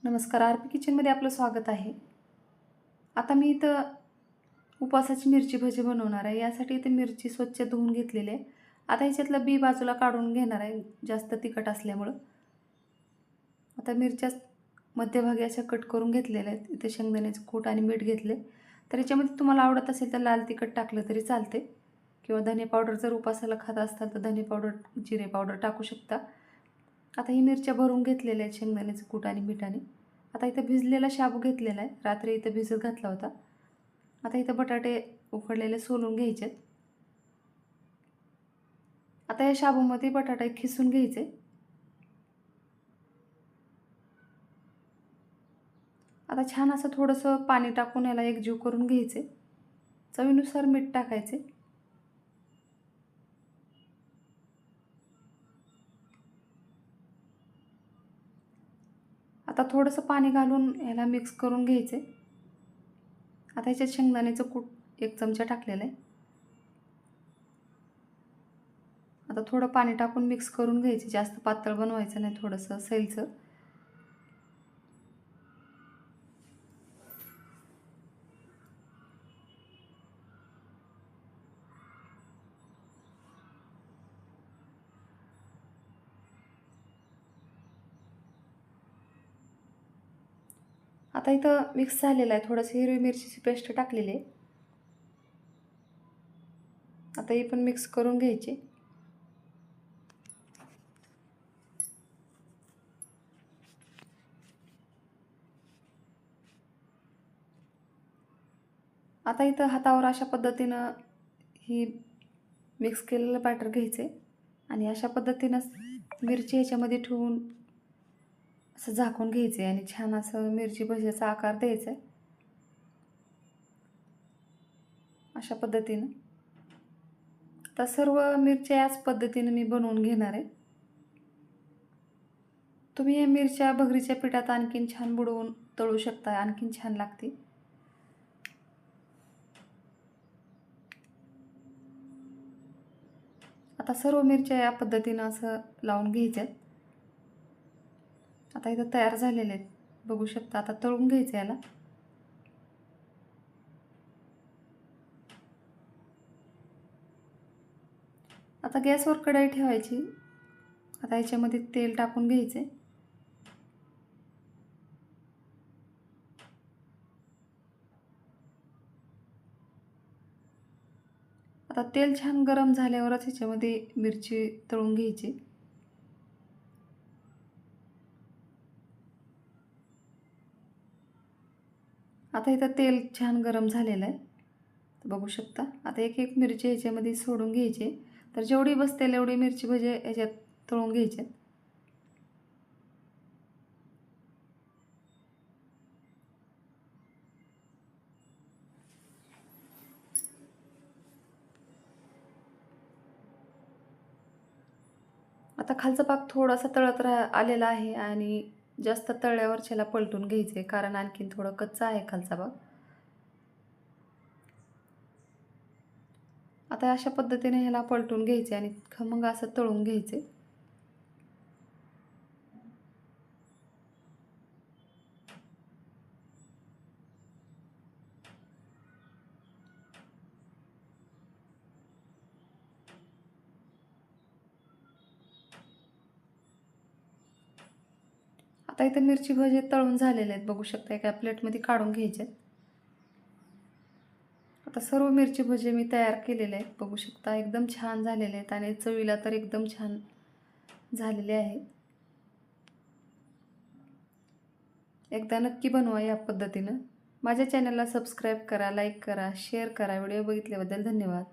नमस्कार, आर-पी किचनमध्ये आपलं स्वागत आहे. आता मी इथं उपवासाची मिरची भजी बनवणार आहे. यासाठी इथे मिरची स्वच्छ धुवून घेतलेली आहे. आता ह्याच्यातलं बी बाजूला काढून घेणार आहे, जास्त तिखट असल्यामुळं. आता मिरच्या मध्यभागी अशा कट करून घेतलेल्या आहेत. इथे शेंगदाण्याचं कूट आणि मीठ घेतले. तर याच्यामध्ये तुम्हाला आवडत असेल तर लाल तिखट टाकलं तरी चालते किंवा धने पावडर जर उपवासाला खात असाल तर धने पावडर, जिरे पावडर टाकू शकता. आता ही मिरच्या भरून घेतलेल्या आहेत शेंगदाण्याचं कूट आणि मिठाने. आता इथं भिजलेला शाबू घेतलेला आहे, रात्री इथं भिजत घातला होता. आता इथं बटाटे उकडलेले सोलून घ्यायचे. आता या शाबूमध्ये बटाटे खिसून घ्यायचे. आता छान असं थोडंसं पाणी टाकून याला एकजीव करून घ्यायचे. चवीनुसार मीठ टाकायचे. आता थोडंसं पाणी घालून याला मिक्स करून घ्यायचे. आता ह्याच्यात शेंगदाण्याचं कूट 1 चमचा टाकलेला आहे. आता थोडं पाणी टाकून मिक्स करून घ्यायचे. जास्त पातळ बनवायचं नाही, थोडंसं सैलसर. आता इथं मिक्स झालेलं आहे. थोडंसं हिरवी मिरचीची पेस्ट टाकलेली आहे. आता ही पण मिक्स करून घ्यायची. आता इथं हातावर अशा पद्धतीनं ही मिक्स केलेलं बॅटर घ्यायचे आणि अशा पद्धतीनं मिरची ह्याच्यामध्ये ठेवून असं झाकून घ्यायचे आणि छान असं मिरची भज्याचा आकार द्यायचा आहे. अशा पद्धतीनं आता सर्व मिरच्या याच पद्धतीनं मी बनवून घेणार आहे. तुम्ही या मिरच्या भगरीच्या पिठात आणखीन छान बुडवून तळू शकता, आणखीन छान लागते. आता सर्व मिरच्या या पद्धतीनं असं लावून घ्यायच्यात. आता इथं तयार झालेले आहेत, बघू शकता. आता तळून घ्यायचं याला. आता गॅसवर कढई ठेवायची. आता याच्यामध्ये तेल टाकून घ्यायचे. आता तेल छान गरम झाल्यावरच ह्याच्यामध्ये मिरची तळून घ्यायची. आता इथं तेल छान गरम झालेलं आहे, बघू शकता. आता एक एक मिरची ह्याच्यामध्ये सोडून घ्यायची. तर जेवढी बसतेल एवढी मिरची भजी ह्याच्यात तळून घ्यायचे. आता खालचा भाग थोडासा तळत आलेला आहे आणि जास्त तळल्यावर त्याला पलटून घ्यायचे, कारण आणखीन थोडं कच्चा आहे खालचा भाग. आता अशा पद्धतीने ह्याला पलटून घ्यायचे आणि खमंग असं तळून घ्यायचे. आता इथे मिरची भजी तळून झालेले आहेत, बघू शकता. एका प्लेटमध्ये काढून घ्यायचे. आता सर्व मिरची भजी मी तयार केलेले आहेत, बघू शकता. एकदम छान झालेले आहेत आणि चवीला तर एकदम छान झालेले आहेत. एकदा नक्की बनवा या पद्धतीनं. माझ्या चॅनलला सबस्क्राईब करा, लाईक करा, शेअर करा. व्हिडिओ बघितल्याबद्दल धन्यवाद.